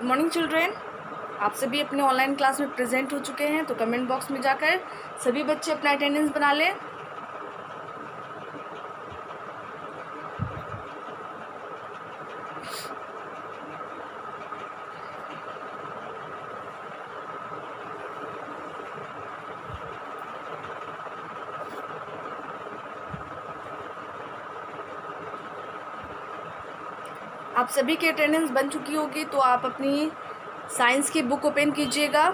Morning children, आप सभी अपने ऑनलाइन क्लास में प्रेजेंट हो चुके हैं, तो कमेंट बॉक्स में जाकर सभी बच्चे अपना अटेंडेंस बना लें। आप सभी की अटेंडेंस बन चुकी होगी, तो आप अपनी साइंस की बुक ओपन कीजिएगा।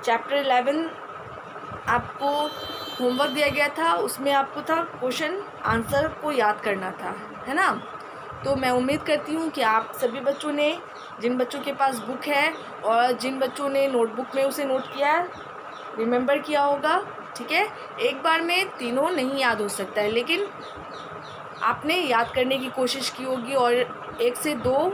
चैप्टर 11 आपको होमवर्क दिया गया था, उसमें आपको था क्वेश्चन आंसर को याद करना था, है ना। तो मैं उम्मीद करती हूँ कि आप सभी बच्चों ने, जिन बच्चों के पास बुक है और जिन बच्चों ने नोटबुक में उसे नोट किया, रिमेंबर किया होगा। ठीक है, एक बार में तीनों नहीं याद हो सकता है, लेकिन आपने याद करने की कोशिश की होगी और 1 से 2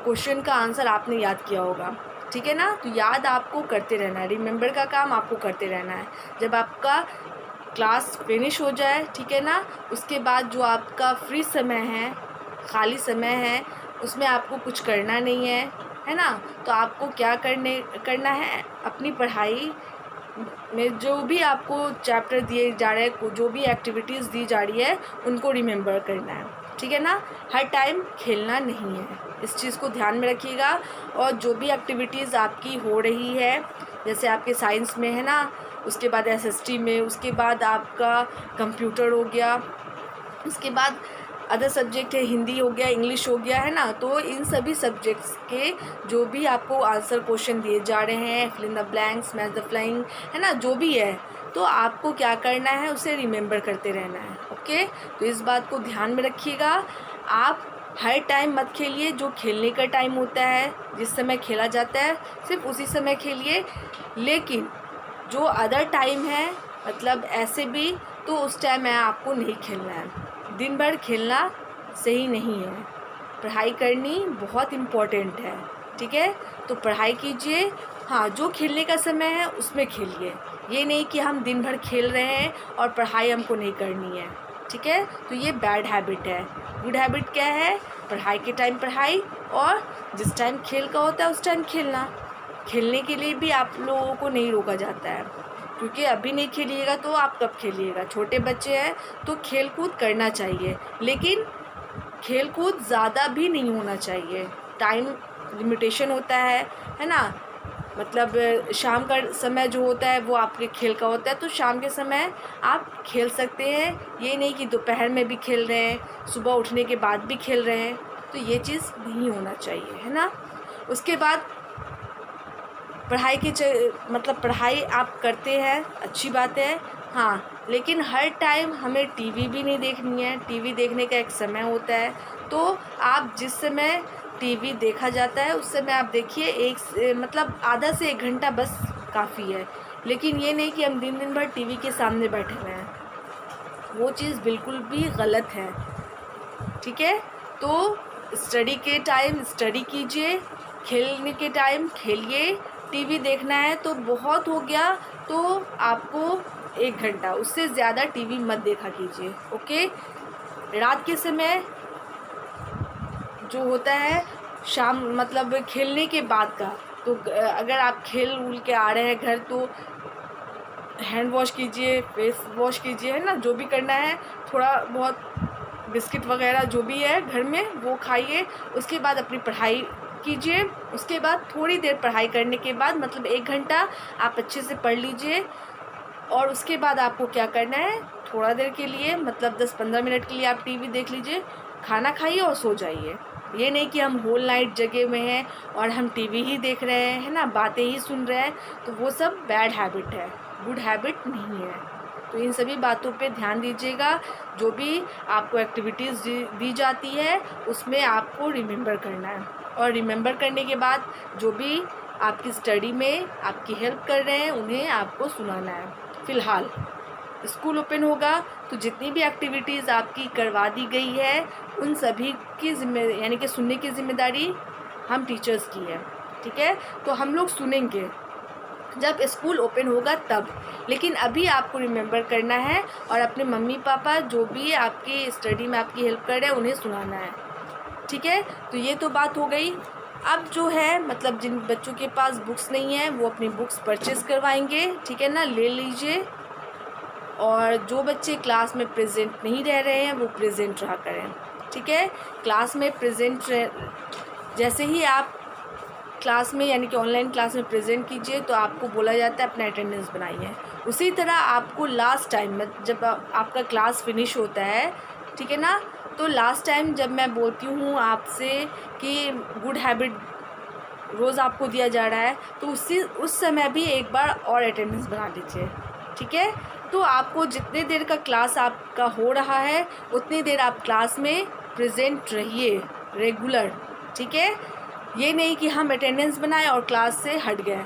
क्वेश्चन का आंसर आपने याद किया होगा। ठीक है ना, तो याद आपको करते रहना है, रिमेंबर का काम आपको करते रहना है। जब आपका क्लास फिनिश हो जाए, ठीक है ना, उसके बाद जो आपका फ्री समय है, खाली समय है, उसमें आपको कुछ करना नहीं है ना। तो आपको क्या करना है, अपनी पढ़ाई में जो भी आपको चैप्टर दिए जा रहे हैं, जो भी एक्टिविटीज़ दी जा रही है, उनको रिमेंबर करना है। ठीक है ना, हर टाइम खेलना नहीं है, इस चीज़ को ध्यान में रखिएगा। और जो भी एक्टिविटीज़ आपकी हो रही है, जैसे आपके साइंस में है ना, उसके बाद एसएसटी में, उसके बाद आपका कंप्यूटर हो गया, उसके बाद अदर सब्जेक्ट है, हिंदी हो गया, इंग्लिश हो गया, है ना। तो इन सभी सब्जेक्ट्स के जो भी आपको आंसर क्वेश्चन दिए जा रहे हैं, fill in the blanks, match the following, है ना, जो भी है, तो आपको क्या करना है, उसे रिमेंबर करते रहना है। ओके, तो इस बात को ध्यान में रखिएगा। आप हर टाइम मत खेलिए, जो खेलने का टाइम होता है, जिस समय खेला जाता है, सिर्फ उसी समय खेलिए। लेकिन जो अदर टाइम है, मतलब ऐसे भी, तो उस टाइम में आपको नहीं खेलना है। दिन भर खेलना सही नहीं है, पढ़ाई करनी बहुत इम्पोर्टेंट है। ठीक है, तो पढ़ाई कीजिए। हाँ, जो खेलने का समय है उसमें खेलिए, ये नहीं कि हम दिन भर खेल रहे हैं और पढ़ाई हमको नहीं करनी है। ठीक है, तो ये बैड हैबिट है। गुड हैबिट क्या है, पढ़ाई के टाइम पढ़ाई, और जिस टाइम खेल का होता है उस टाइम खेलना। खेलने के लिए भी आप लोगों को नहीं रोका जाता है, क्योंकि अभी नहीं खेलिएगा तो आप कब खेलिएगा। छोटे बच्चे हैं तो खेल कूद करना चाहिए, लेकिन खेल कूद ज़्यादा भी नहीं होना चाहिए। टाइम लिमिटेशन होता है ना। मतलब शाम का समय जो होता है वो आपके खेल का होता है, तो शाम के समय आप खेल सकते हैं। ये नहीं कि दोपहर में भी खेल रहे हैं, सुबह उठने के बाद भी खेल रहे हैं, तो ये चीज़ नहीं होना चाहिए, है ना। उसके बाद पढ़ाई की मतलब पढ़ाई आप करते हैं, अच्छी बात है, हाँ, लेकिन हर टाइम हमें टीवी भी नहीं देखनी है। टीवी देखने का एक समय होता है, तो आप जिस समय टीवी देखा जाता है उस समय आप देखिए, मतलब आधा से 1 घंटा बस काफ़ी है। लेकिन ये नहीं कि हम दिन भर टीवी के सामने बैठे हुए हैं, वो चीज़ बिल्कुल भी गलत है। ठीक है, तो स्टडी के टाइम स्टडी कीजिए, खेलने के टाइम खेलिए। टीवी देखना है तो बहुत हो गया, तो आपको 1 घंटा, उससे ज़्यादा टीवी मत देखा कीजिए। ओके, रात के समय जो होता है, शाम मतलब खेलने के बाद का, तो अगर आप खेल उल के आ रहे हैं घर, तो हैंड वॉश कीजिए, फेस वॉश कीजिए, है ना, जो भी करना है। थोड़ा बहुत बिस्किट वगैरह जो भी है घर में वो खाइए। उसके बाद अपनी पढ़ाई कीजिए। उसके बाद थोड़ी देर पढ़ाई करने के बाद, मतलब 1 घंटा आप अच्छे से पढ़ लीजिए। और उसके बाद आपको क्या करना है, थोड़ा देर के लिए, मतलब 10-15 मिनट के लिए आप टीवी देख लीजिए, खाना खाइए और सो जाइए। ये नहीं कि हम होल नाइट जगे हुए हैं और हम टीवी ही देख रहे हैं, है ना, बातें ही सुन रहे हैं, तो वो सब बैड हैबिट है, गुड हैबिट नहीं है। तो इन सभी बातों पे ध्यान दीजिएगा। जो भी आपको एक्टिविटीज़ दी जाती है उसमें आपको रिमेंबर करना है, और रिमेंबर करने के बाद जो भी आपकी स्टडी में आपकी हेल्प कर रहे हैं उन्हें आपको सुनाना है। फ़िलहाल स्कूल ओपन होगा तो जितनी भी एक्टिविटीज़ आपकी करवा दी गई है उन सभी की यानी कि सुनने की ज़िम्मेदारी हम टीचर्स की है। ठीक है, तो हम लोग सुनेंगे जब स्कूल ओपन होगा तब, लेकिन अभी आपको रिमेंबर करना है और अपने मम्मी पापा जो भी आपकी स्टडी में आपकी हेल्प कर रहे हैं उन्हें सुनाना है। ठीक है, तो ये तो बात हो गई अब जो है मतलब जिन बच्चों के पास बुक्स नहीं है वो अपनी बुक्स परचेज़ करवाएंगे, ठीक है ना, ले लीजिए। और जो बच्चे क्लास में प्रेजेंट नहीं रह रहे हैं वो प्रेजेंट रहा करें, ठीक है। क्लास में प्रेजेंट जैसे ही आप क्लास में यानी कि ऑनलाइन क्लास में प्रेजेंट कीजिए तो आपको बोला जाता है अपना अटेंडेंस बनाइए। उसी तरह आपको लास्ट टाइम में जब आपका क्लास फिनिश होता है, ठीक है ना, तो लास्ट टाइम जब मैं बोलती हूँ आपसे कि गुड हैबिट रोज़ आपको दिया जा रहा है तो उस समय भी एक बार और अटेंडेंस बना लीजिए, ठीक है। तो आपको जितने देर का क्लास आपका हो रहा है उतनी देर आप क्लास में प्रेजेंट रहिए रेगुलर, ठीक है। ये नहीं कि हम अटेंडेंस बनाएं और क्लास से हट गए,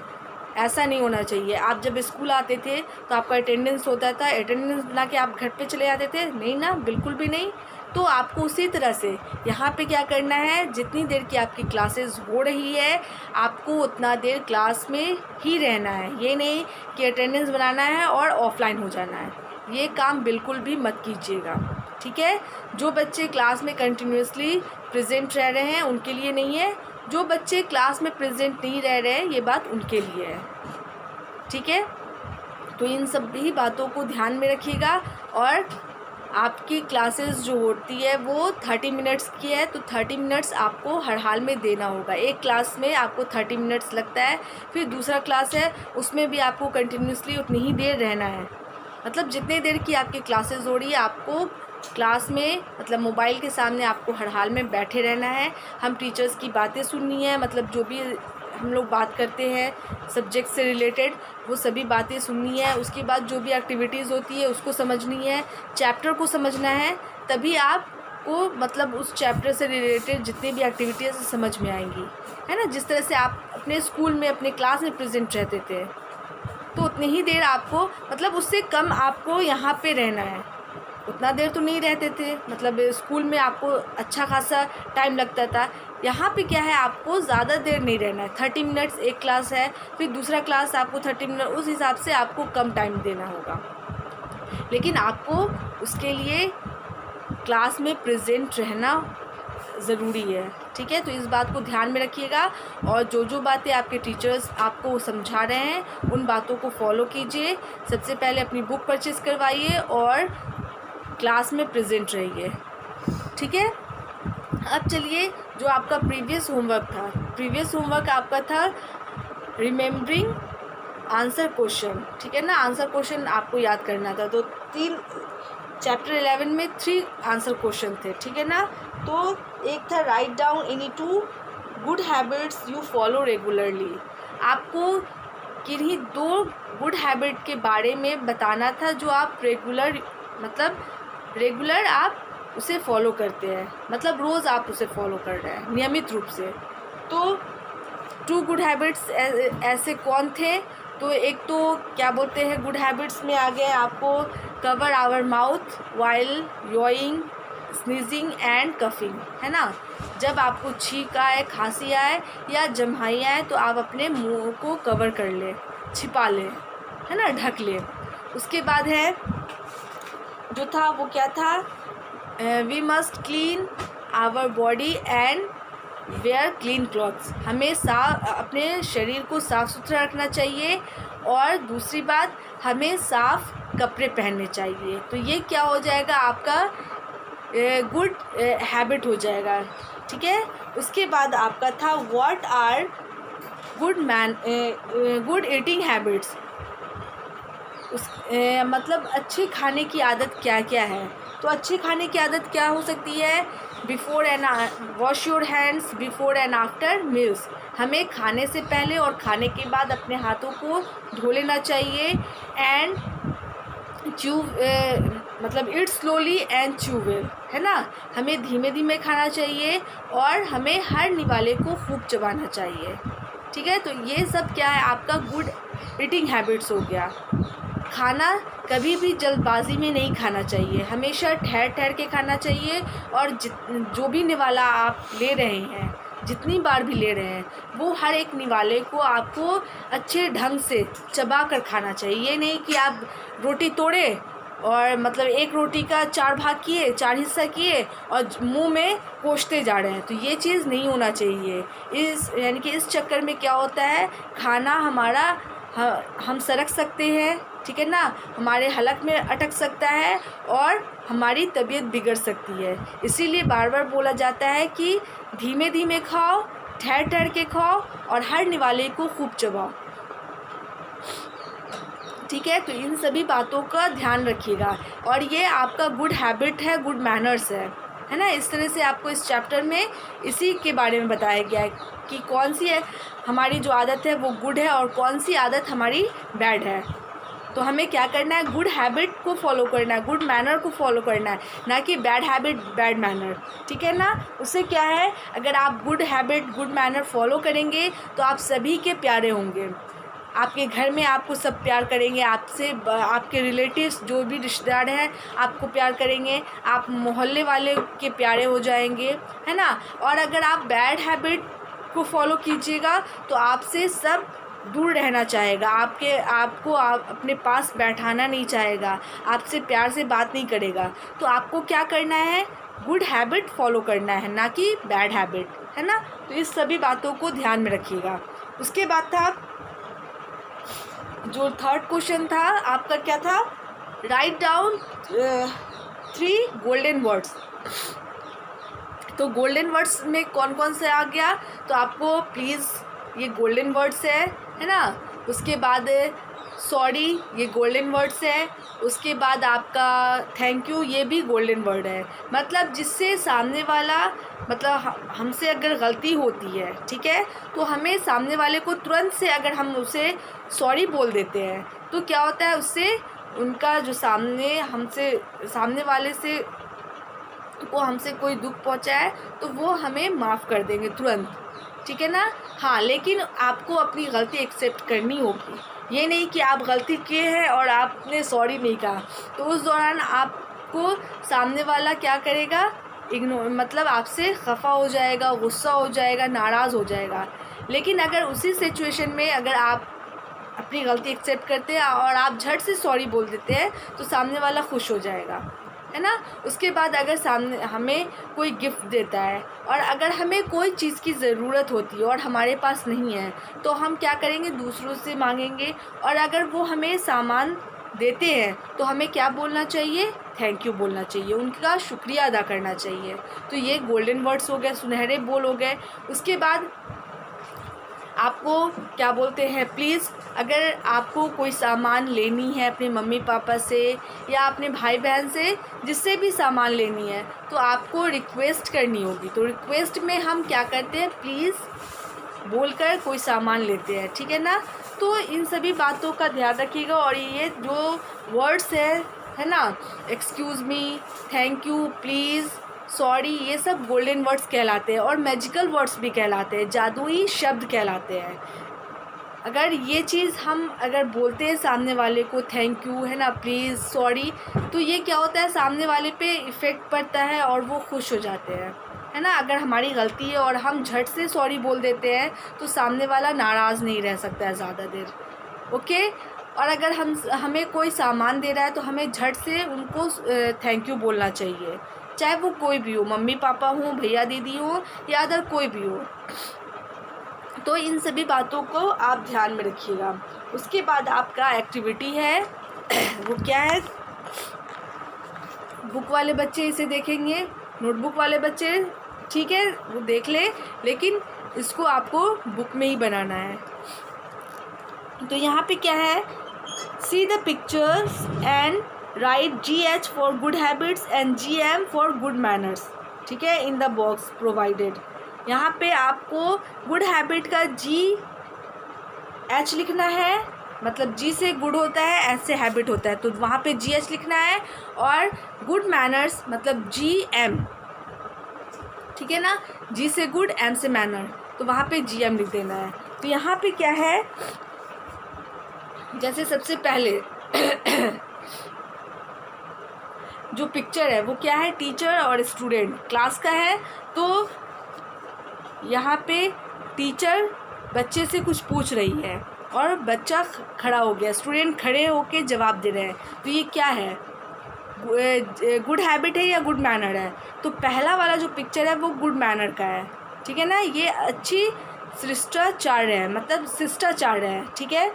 ऐसा नहीं होना चाहिए। आप जब स्कूल आते थे तो आपका अटेंडेंस होता था, अटेंडेंस बना के आप घर पे चले जाते थे, नहीं ना, बिल्कुल भी नहीं। तो आपको उसी तरह से यहाँ पे क्या करना है, जितनी देर की आपकी क्लासेस हो रही है आपको उतना देर क्लास में ही रहना है। ये नहीं कि अटेंडेंस बनाना है और ऑफलाइन हो जाना है, ये काम बिल्कुल भी मत कीजिएगा, ठीक है। जो बच्चे क्लास में कंटिन्यूसली प्रेजेंट रह रहे हैं उनके लिए नहीं है, जो बच्चे क्लास में प्रेजेंट नहीं रह रहे हैं ये बात उनके लिए है, ठीक है। तो इन सभी बातों को ध्यान में रखिएगा। और आपकी क्लासेस जो होती है वो 30 मिनट्स की है तो 30 मिनट्स आपको हर हाल में देना होगा। एक क्लास में आपको 30 मिनट्स लगता है, फिर दूसरा क्लास है उसमें भी आपको कंटिन्यूसली उतनी ही देर रहना है। मतलब जितने देर की आपकी क्लासेस हो रही है आपको क्लास में मतलब मोबाइल के सामने आपको हर हाल में बैठे रहना है। हम टीचर्स की बातें सुननी है, मतलब जो भी हम लोग बात करते हैं सब्जेक्ट से रिलेटेड वो सभी बातें सुननी है। उसके बाद जो भी एक्टिविटीज़ होती है उसको समझनी है, चैप्टर को समझना है, तभी आपको मतलब उस चैप्टर से रिलेटेड जितनी भी एक्टिविटीज़ समझ में आएंगी, है ना। जिस तरह से आप अपने स्कूल में अपने क्लास में प्रेजेंट रहते थे तो उतनी ही देर आपको मतलब उससे कम आपको यहाँ पे रहना है। उतना देर तो नहीं रहते थे, मतलब स्कूल में आपको अच्छा खासा टाइम लगता था, यहाँ पे क्या है आपको ज़्यादा देर नहीं रहना है। 30 मिनट्स एक क्लास है, फिर दूसरा क्लास आपको 30 मिनट, उस हिसाब से आपको कम टाइम देना होगा। लेकिन आपको उसके लिए क्लास में प्रेजेंट रहना ज़रूरी है, ठीक है। तो इस बात को ध्यान में रखिएगा और जो बातें आपके टीचर्स आपको समझा रहे हैं उन बातों को फॉलो कीजिए। सबसे पहले अपनी बुक परचेज़ करवाइए और क्लास में प्रेजेंट रहिए, ठीक है। अब चलिए जो आपका प्रीवियस होमवर्क आपका था रिमेम्बरिंग आंसर क्वेश्चन, ठीक है ना। आंसर क्वेश्चन आपको याद करना था, तो चैप्टर 11 में 3 आंसर क्वेश्चन थे, ठीक है ना। तो एक था write down any 2 good habits you follow regularly. आपको किन्हीं 2 गुड हैबिट के बारे में बताना था जो आप रेगुलर आप उसे फॉलो करते हैं, मतलब रोज़ आप उसे फॉलो कर रहे हैं नियमित रूप से। तो 2 गुड हैबिट्स ऐसे कौन थे, तो एक तो क्या बोलते हैं गुड हैबिट्स में आ गए आपको cover our mouth while yawning sneezing and coughing, है ना। जब आपको छींक आए, खांसी आए या जम्हाई आए तो आप अपने मुंह को कवर कर ले, छिपा ले, है ना, ढक ले। उसके बाद है जो था वो क्या था, we must clean our body and wear clean clothes. हमें अपने शरीर को साफ़ सुथरा रखना चाहिए और दूसरी बात हमें साफ़ कपड़े पहनने चाहिए। तो ये क्या हो जाएगा आपका गुड हैबिट हो जाएगा, ठीक है। उसके बाद आपका था what are good eating habits. मतलब अच्छे खाने की आदत क्या क्या है, तो अच्छे खाने की आदत क्या हो सकती है, wash your hands before and after meals. हमें खाने से पहले और खाने के बाद अपने हाथों को धो लेना चाहिए। एंड मतलब ईट स्लोली एंड च्यू वेल, है ना। हमें धीमे धीमे खाना चाहिए और हमें हर निवाले को खूब चबाना चाहिए, ठीक है। तो ये सब क्या है आपका गुड ईटिंग हैबिट्स हो गया। खाना कभी भी जल्दबाजी में नहीं खाना चाहिए, हमेशा ठहर ठहर के खाना चाहिए। और जो भी निवाला आप ले रहे हैं, जितनी बार भी ले रहे हैं, वो हर एक निवाले को आपको अच्छे ढंग से चबा कर खाना चाहिए। ये नहीं कि आप रोटी तोड़े और मतलब एक रोटी का 4 भाग किए, 4 हिस्सा किए और मुंह में कोसते जा रहे हैं। तो ये चीज़ नहीं होना चाहिए। यानी कि इस चक्कर में क्या होता है, खाना हमारा हम सरक सकते हैं, ठीक है ना, हमारे हलक में अटक सकता है और हमारी तबीयत बिगड़ सकती है। इसीलिए बार बार बोला जाता है कि धीमे धीमे खाओ, ठहर ठहर के खाओ और हर निवाले को खूब चबाओ, ठीक है। तो इन सभी बातों का ध्यान रखिएगा और ये आपका गुड हैबिट है, गुड मैनर्स है ना। इस तरह से आपको इस चैप्टर में इसी के बारे में बताया गया है कि कौन सी है हमारी जो आदत है वो गुड है और कौन सी आदत हमारी बैड है। तो हमें क्या करना है, गुड हैबिट को फॉलो करना है, गुड मैनर को फॉलो करना है, ना कि बैड हैबिट बैड मैनर, ठीक है ना। उससे क्या है, अगर आप good habit good manner follow करेंगे तो आप सभी के प्यारे होंगे। आपके घर में आपको सब प्यार करेंगे, आपसे आपके रिलेटिव्स जो भी रिश्तेदार हैं आपको प्यार करेंगे, आप मोहल्ले वाले के प्यारे हो जाएंगे, है ना। और अगर आप बैड हैबिट को फॉलो कीजिएगा तो आपसे सब दूर रहना चाहेगा, आपको अपने पास बैठाना नहीं चाहेगा, आपसे प्यार से बात नहीं करेगा। तो आपको क्या करना है, गुड हैबिट फॉलो करना है, ना कि बैड हैबिट, है ना। तो इस सभी बातों को ध्यान में रखिएगा। उसके बाद था जो थर्ड क्वेश्चन था आपका, क्या था, राइट डाउन 3 गोल्डन वर्ड्स। तो गोल्डन वर्ड्स में कौन कौन से आ गया, तो आपको प्लीज़ ये गोल्डन वर्ड्स है ना। उसके बाद सॉरी ये गोल्डन वर्ड्स है। उसके बाद आपका थैंक यू ये भी गोल्डन वर्ड है। मतलब जिससे सामने वाला, मतलब हमसे अगर गलती होती है, ठीक है, तो हमें सामने वाले को तुरंत से अगर हम उसे सॉरी बोल देते हैं तो क्या होता है, उससे उनका जो सामने वाले से को हमसे कोई दुख पहुंचा है तो वो हमें माफ़ कर देंगे तुरंत, ठीक है ना। हाँ, लेकिन आपको अपनी गलती एक्सेप्ट करनी होगी। ये नहीं कि आप गलती किए हैं और आपने सॉरी नहीं कहा, तो उस दौरान आपको सामने वाला क्या करेगा, इग्नोर, मतलब आपसे खफा हो जाएगा, गुस्सा हो जाएगा, नाराज़ हो जाएगा। लेकिन अगर उसी सिचुएशन में अगर आप अपनी गलती एक्सेप्ट करते हैं और आप झट से सॉरी बोल देते हैं तो सामने वाला खुश हो जाएगा, है ना। उसके बाद अगर सामने हमें कोई गिफ्ट देता है और अगर हमें कोई चीज़ की ज़रूरत होती है और हमारे पास नहीं है तो हम क्या करेंगे, दूसरों से मांगेंगे। और अगर वो हमें सामान देते हैं तो हमें क्या बोलना चाहिए, थैंक यू बोलना चाहिए, उनका शुक्रिया अदा करना चाहिए। तो ये गोल्डन वर्ड्स हो गए, सुनहरे बोल हो गए। उसके बाद आपको क्या बोलते हैं, प्लीज़ अगर आपको कोई सामान लेनी है अपने मम्मी पापा से या अपने भाई बहन से, जिससे भी सामान लेनी है, तो आपको रिक्वेस्ट करनी होगी। तो रिक्वेस्ट में हम क्या करते हैं, प्लीज़ बोलकर कोई सामान लेते हैं, ठीक है ना। तो इन सभी बातों का ध्यान रखिएगा। और ये जो वर्ड्स है ना, excuse me, thank you, please, sorry, ये सब गोल्डन वर्ड्स कहलाते हैं और मैजिकल वर्ड्स भी कहलाते हैं, जादुई शब्द कहलाते हैं। अगर ये चीज़ हम अगर बोलते हैं सामने वाले को, थैंक यू, है ना, प्लीज़, सॉरी, तो ये क्या होता है, सामने वाले पे इफ़ेक्ट पड़ता है और वो खुश हो जाते हैं, है ना। अगर हमारी गलती है और हम झट से सॉरी बोल देते हैं तो सामने वाला नाराज़ नहीं रह सकता है ज़्यादा देर, ओके। और अगर हमें कोई सामान दे रहा है तो हमें झट से उनको थैंक यू बोलना चाहिए, चाहे वो कोई भी हो, मम्मी पापा हो, भैया दीदी हो या अदर कोई भी हो। तो इन सभी बातों को आप ध्यान में रखिएगा। उसके बाद आपका एक्टिविटी है वो क्या है, बुक वाले बच्चे इसे देखेंगे, नोटबुक वाले बच्चे ठीक है वो देख ले, लेकिन इसको आपको बुक में ही बनाना है। तो यहाँ पे क्या है, see the pictures and right GH for good habits and GM for good manners, ठीक है, इन द बॉक्स प्रोवाइडेड। यहाँ पे आपको गुड हैबिट का GH लिखना है, मतलब G से गुड होता है, ऐसे हैबिट होता है, तो वहाँ पे GH लिखना है। और गुड मैनर्स मतलब GM, ठीक है ना, G से गुड, M से मैनर, तो वहाँ पे GM लिख देना है। तो यहाँ पे क्या है, जैसे सबसे पहले जो पिक्चर है वो क्या है, टीचर और स्टूडेंट क्लास का है। तो यहाँ पे टीचर बच्चे से कुछ पूछ रही है और बच्चा खड़ा हो गया, स्टूडेंट खड़े होके जवाब दे रहे हैं। तो ये क्या है, गुड हैबिट है या गुड मैनर है। तो पहला वाला जो पिक्चर है वो गुड मैनर का है, ठीक है ना। ये अच्छी शिष्टाचार है, मतलब शिष्टाचार है, ठीक है।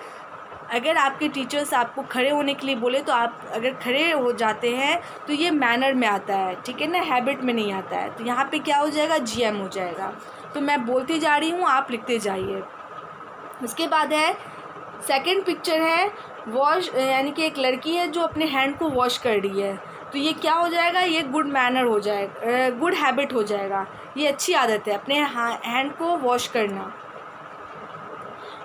अगर आपके टीचर्स आपको खड़े होने के लिए बोले तो आप अगर खड़े हो जाते हैं तो ये मैनर में आता है, ठीक है ना, हैबिट में नहीं आता है। तो यहाँ पे क्या हो जाएगा, GM हो जाएगा। तो मैं बोलती जा रही हूँ, आप लिखते जाइए। उसके बाद है सेकंड पिक्चर है वॉश, यानी कि एक लड़की है जो अपने हैंड को वॉश कर रही है। तो ये क्या हो जाएगा, ये गुड मैनर हो जाएगा, गुड हैबिट हो जाएगा। ये अच्छी आदत है अपने हैंड को वॉश करना।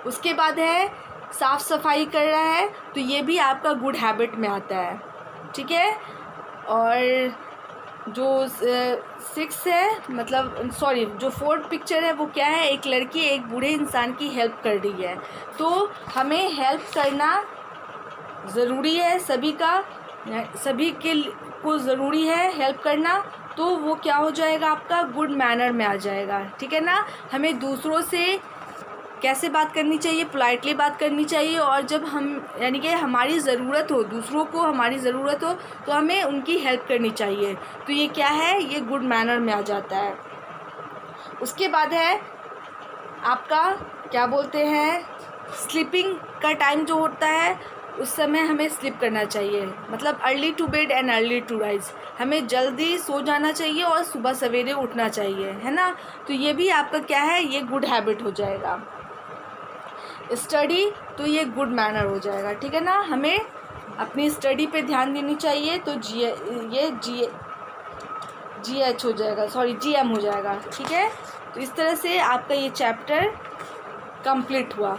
उसके बाद है साफ़ सफाई कर रहा है, तो ये भी आपका गुड हैबिट में आता है, ठीक है। और जो 6 है, मतलब सॉरी, जो 4th पिक्चर है वो क्या है, एक लड़की एक बूढ़े इंसान की हेल्प कर रही है। तो हमें हेल्प करना ज़रूरी है, सभी को ज़रूरी है हेल्प करना। तो वो क्या हो जाएगा, आपका गुड मैनर में आ जाएगा, ठीक है ना। हमें दूसरों से कैसे बात करनी चाहिए, पोलाइटली बात करनी चाहिए। और जब हम, यानी कि हमारी ज़रूरत हो, दूसरों को हमारी ज़रूरत हो तो हमें उनकी हेल्प करनी चाहिए। तो ये क्या है, ये गुड मैनर में आ जाता है। उसके बाद है आपका क्या बोलते हैं, स्लीपिंग का टाइम जो होता है उस समय हमें स्लीप करना चाहिए, मतलब early to bed and early to rise. हमें जल्दी सो जाना चाहिए और सुबह सवेरे उठना चाहिए, है ना। तो ये भी आपका क्या है, ये गुड हैबिट हो जाएगा। स्टडी, तो ये गुड मैनर हो जाएगा, ठीक है ना। हमें अपनी स्टडी पे ध्यान देनी चाहिए। तो GH हो जाएगा, सॉरी GM हो जाएगा, ठीक है। तो इस तरह से आपका ये चैप्टर कंप्लीट हुआ।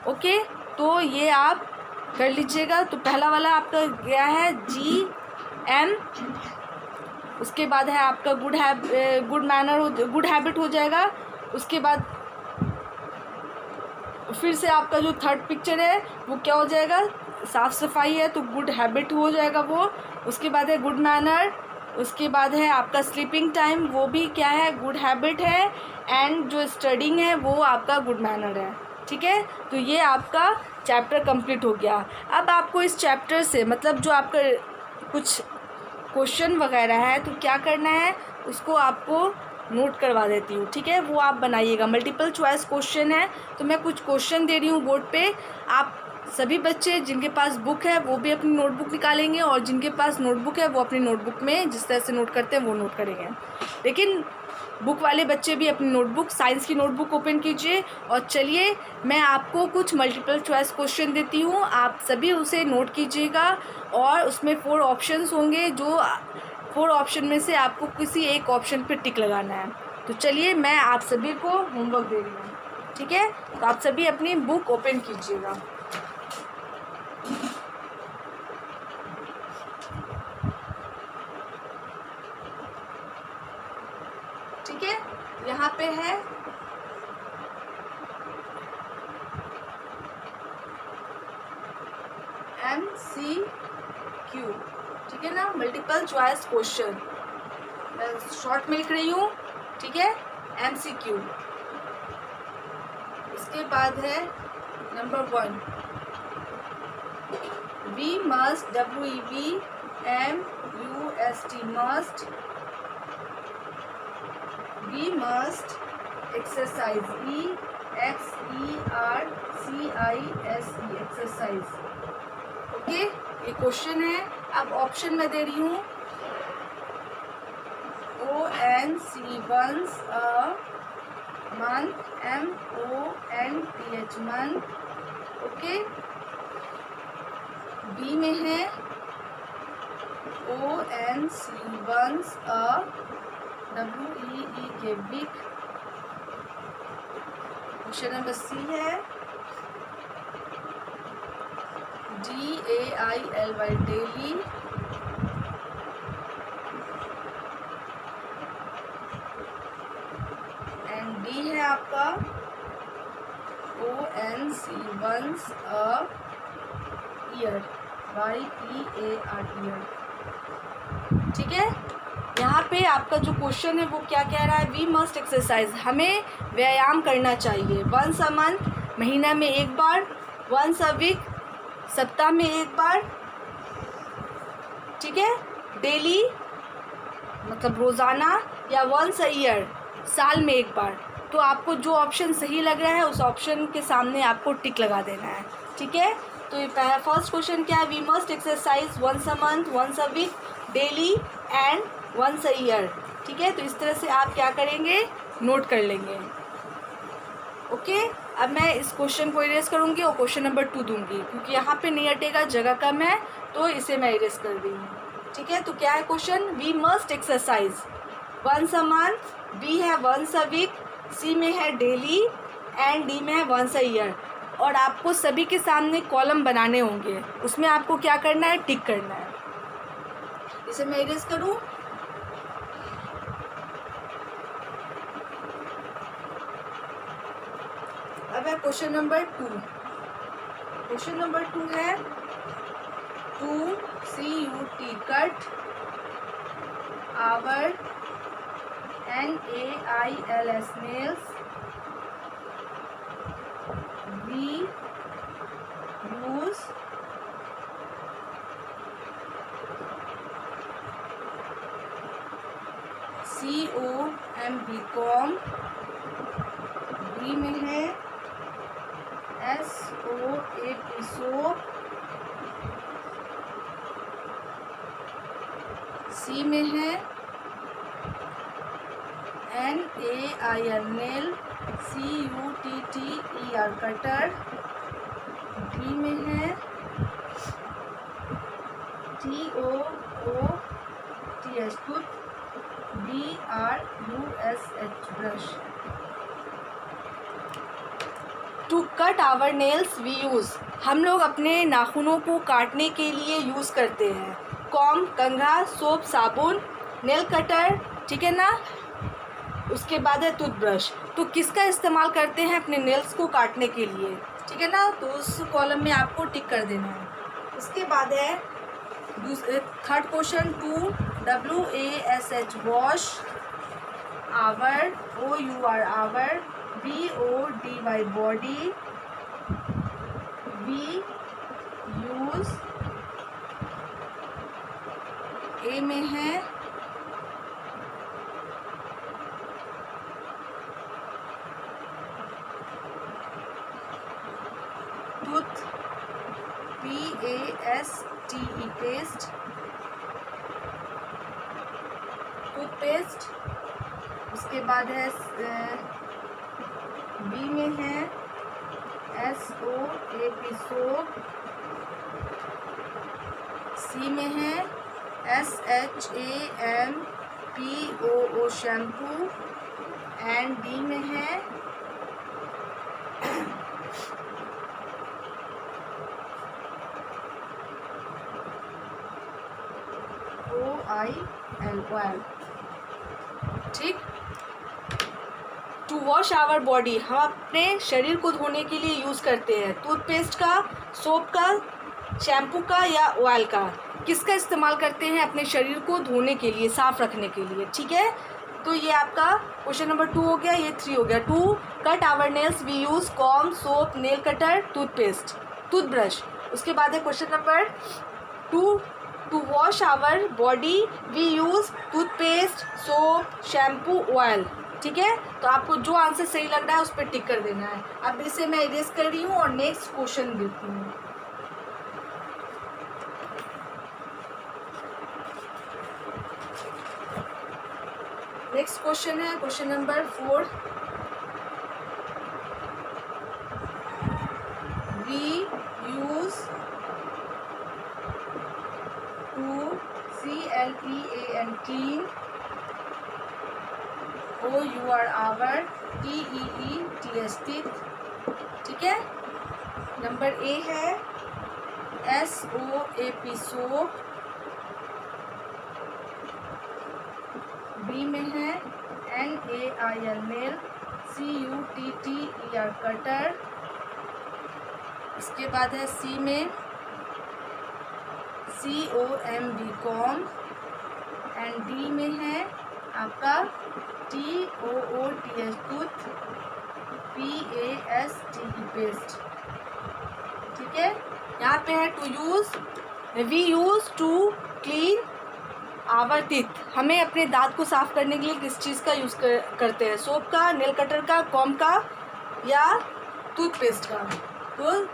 ओके, तो ये आप कर लीजिएगा। तो पहला वाला आपका गया है GM, उसके बाद है आपका गुड हैबिट हो जाएगा। उसके बाद फिर से आपका जो 3rd पिक्चर है वो क्या हो जाएगा, साफ़ सफाई है तो गुड हैबिट हो जाएगा वो। उसके बाद है गुड मैनर। उसके बाद है आपका स्लीपिंग टाइम, वो भी क्या है, गुड हैबिट है। एंड जो स्टडिंग है वो आपका गुड मैनर है, ठीक है। तो ये आपका चैप्टर कंप्लीट हो गया। अब आपको इस चैप्टर से, मतलब जो आपका कुछ क्वेश्चन वगैरह है, तो क्या करना है, उसको आपको नोट करवा देती हूँ, ठीक है। वो आप बनाइएगा, मल्टीपल चॉइस क्वेश्चन है। तो मैं कुछ क्वेश्चन दे रही हूँ बोर्ड पे। आप सभी बच्चे जिनके पास बुक है वो भी अपनी नोटबुक निकालेंगे, और जिनके पास नोटबुक है वो अपनी नोटबुक में जिस तरह से नोट करते हैं वो नोट करेंगे। लेकिन बुक वाले बच्चे भी अपनी नोटबुक, साइंस की नोटबुक ओपन कीजिए। और चलिए मैं आपको कुछ मल्टीपल चॉइस क्वेश्चन देती हूँ, आप सभी उसे नोट कीजिएगा। और उसमें 4 ऑप्शंस होंगे, जो 4 ऑप्शन में से आपको किसी एक ऑप्शन पर टिक लगाना है। तो चलिए मैं आप सभी को होमवर्क दे रही हूँ, ठीक है। तो आप सभी अपनी बुक ओपन कीजिएगा। ठीक है, यहाँ पे है MCQ, ठीक है ना, मल्टीपल चॉइस क्वेश्चन। मैं शॉर्ट में लिख रही हूँ, ठीक है, MCQ। इसके बाद है number 1, we must, WEVMUST, must, we must exercise, EXERCISE, exercise। Okay, ये क्वेश्चन है। अब ऑप्शन मैं दे रही हूँ, ONC, once a month, MONTH, month। Okay, B में है ONC, once a, WEEK, week। Question number C है DAILY, daily। एंड D है आपका ONC, once a year, YEAR, year। ठीक है, यहाँ पे आपका जो क्वेश्चन है वो क्या कह रहा है, वी मस्ट एक्सरसाइज, हमें व्यायाम करना चाहिए। वंस अ मंथ, महीना में एक बार। वंस अ वीक, सप्ताह में एक बार। ठीक है, डेली मतलब रोज़ाना, या वंस अ ईयर साल में एक बार। तो आपको जो ऑप्शन सही लग रहा है उस ऑप्शन के सामने आपको टिक लगा देना है, ठीक है। तो ये फर्स्ट क्वेश्चन क्या है, we must exercise once a month, once a week, daily and once a year, ठीक है। तो इस तरह से आप क्या करेंगे, नोट कर लेंगे। ओके, अब मैं इस क्वेश्चन को इरेज करूँगी और क्वेश्चन नंबर 2 दूंगी, क्योंकि यहाँ पे नहीं हटेगा, जगह कम है, तो इसे मैं इरेज कर दी हूँ, ठीक है। तो क्या है question, we must exercise once a month, B है वंस अ वीक, सी में है डेली एंड डी में है वंस अ ईयर। और आपको सभी के सामने कॉलम बनाने होंगे, उसमें आपको क्या करना है, टिक करना है। इसे मैं इरेज करूँ, अब है क्वेश्चन नंबर 2। क्वेश्चन नंबर 2 है to CUT cut our NAILS nails, we use COMB comb, B में है SOAP सोप, C में है NAIL nail, CUTTER cutter, D में है TOOTH tooth, BRUSH brush. To cut our nails we use, हम लोग अपने नाखूनों को काटने के लिए यूज़ करते हैं कॉम कंघा, सोप साबुन, नेल कटर, ठीक है ना। उसके बाद है टूथब्रश। तो किसका इस्तेमाल करते हैं अपने नेल्स को काटने के लिए, ठीक है ना, तो उस कॉलम में आपको टिक कर देना है। उसके बाद है third question, to WASH wash our, OUR our, BODY body, we use, a में है टूथ, PASTE पेस्ट, टूथपेस्ट। उसके बाद है बी में है SOAP सोप, सी में है SHAMPOO शैम्पू एंड डी में है OIL ऑयल, ठीक। टू वॉश आवर बॉडी, हम अपने शरीर को धोने के लिए यूज़ करते हैं टूथपेस्ट का, सोप का, शैम्पू का या ऑयल का। किसका इस्तेमाल करते हैं अपने शरीर को धोने के लिए, साफ़ रखने के लिए, ठीक है। तो ये आपका क्वेश्चन नंबर 2 हो गया, ये 3 हो गया। To cut our nails we use comb, soap, nail cutter, toothpaste, toothbrush. उसके बाद है question number 2, to wash our body we use toothpaste, soap, shampoo, oil, ठीक है। तो आपको जो आंसर सही लग रहा है उस पर टिक कर देना है। अब इसे मैं इरेज कर रही हूँ और नेक्स्ट क्वेश्चन देती हूँ। नेक्स्ट क्वेश्चन है question number 4, we use to CLEAN clean, OUR our, TEETH teeth, ठीक है। नंबर ए है SOAP सोप, बी में है NAIL नेल, CUTTER कटर। इसके बाद है सी में COMB कॉम एंड डी में है आपका TOOTH टूथ, PASTE पेस्ट, ठीक है। यहाँ पे है to use, we use to clean our teeth. हमें अपने दांत को साफ़ करने के लिए किस चीज़ का यूज़ करते हैं? सोप का, नेल कटर का, कॉम का या टूथपेस्ट का? तो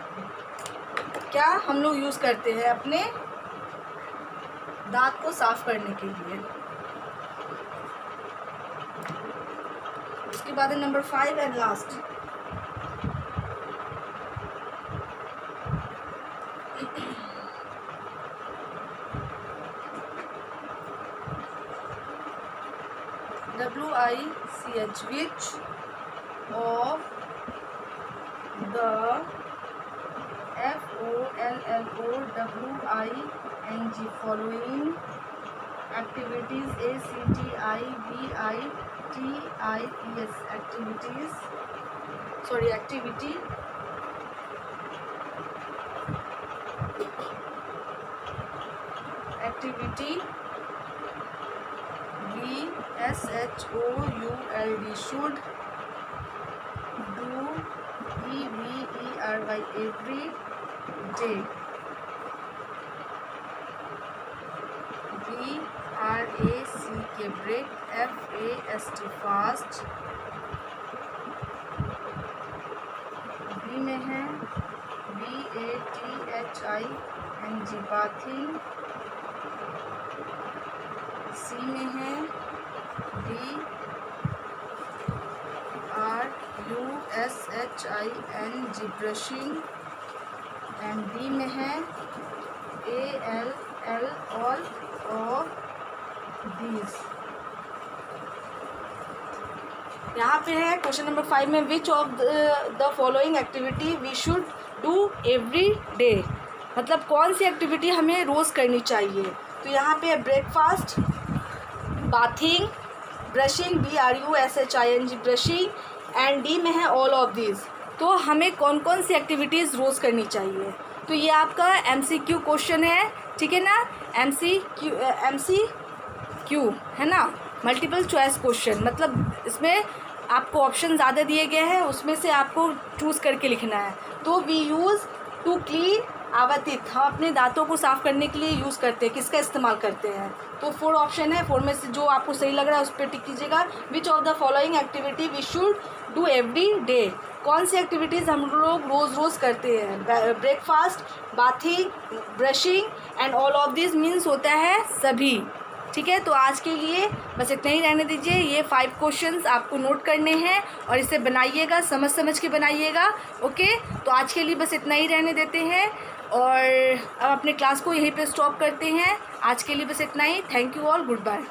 क्या हम लोग यूज़ करते हैं अपने दांत को साफ़ करने के लिए? उसके बाद है number 5 and last, WICH, which of the FOLLOWING following activities activity BSHOULD should do EVERY every day? BRACK break, FAST fast, B में है BATHING bathing, C में है BRUSHING brushing, एंड D में है ALL all of these। यहाँ पे है question number 5 में which of the following activity we should do every day, मतलब कौन सी एक्टिविटी हमें रोज़ करनी चाहिए? तो यहाँ पे है breakfast, bathing, brushing BRUSHING brushing, and D में है ऑल ऑफ दीज। तो हमें कौन कौन सी एक्टिविटीज़ रोज़ करनी चाहिए? तो ये आपका MCQ क्वेश्चन है, ठीक है ना? MCQ है ना, मल्टीपल चॉइस क्वेश्चन, मतलब इसमें आपको ऑप्शन ज़्यादा दिए गए हैं, उसमें से आपको चूज़ करके लिखना है। तो we use to clean our teeth, हम अपने दांतों को साफ़ करने के लिए यूज़ करते हैं, किसका इस्तेमाल करते हैं? तो 4 ऑप्शन है, 4 में से जो आपको सही लग रहा है उस पर टिक कीजिएगा। Which of the following activity we should do every day, कौन सी एक्टिविटीज़ हम लोग रोज़ करते हैं? Breakfast, bathing, brushing and all of this means होता है सभी, ठीक है? तो आज के लिए बस इतना ही रहने दीजिए। ये 5 क्वेश्चंस आपको नोट करने हैं और इसे बनाइएगा, समझ के बनाइएगा, ओके? तो आज के लिए बस इतना ही रहने देते हैं और अब अपने क्लास को यहीं पे स्टॉप करते हैं। आज के लिए बस इतना ही। Thank you all, good bye.